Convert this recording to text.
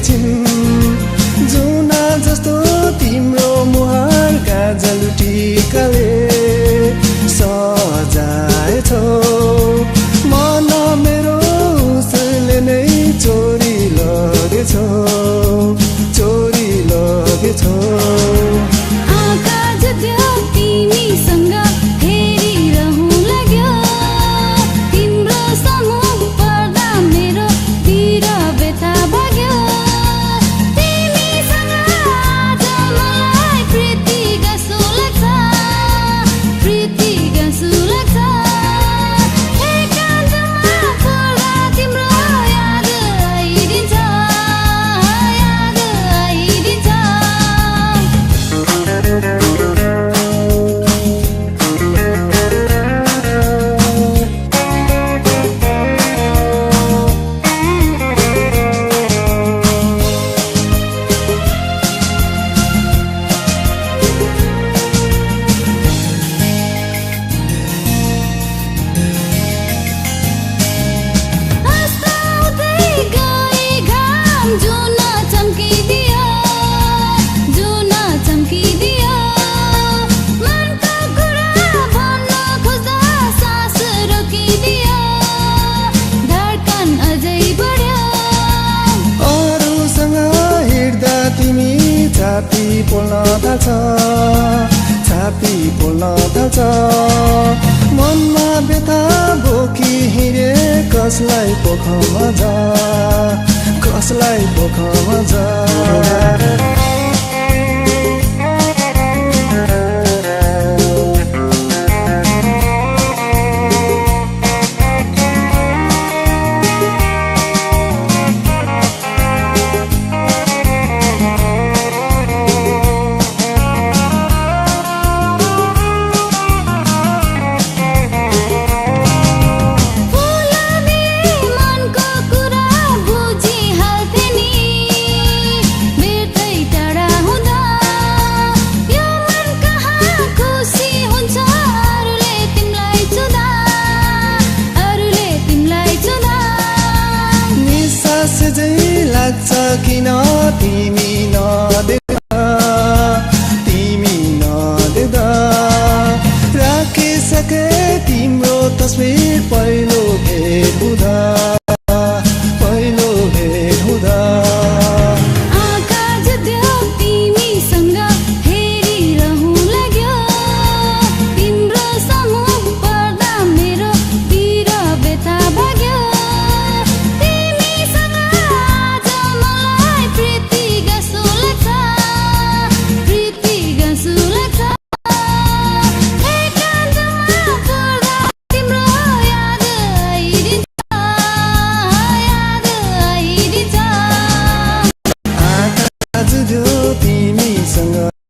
छिन् जुना जस्तो तिम्रो मुहार काजल टिकाले सजाएछौ मन मेरो उसले नै चोरी लगेछौ आकाश त्यो तिमीसँग हेरिरहँ लाग्यो तिम्रो सम्मुख पर्दा मेरो तिर व्यथा भाग्यो तिमीसँग आज मलाई प्रीति गाँसो लाग्छ एकान्तमा पर्दा तिम्रो याद आइदिन्छ छाती पोल्न थाल्छ मनमा व्यथा बोकी हिँडे कसलाई पोखमा जा लाग्छ किन तिमी नदेख्दा राखिसके तिम्रो तस्बिर पहिलो भेट हुँदा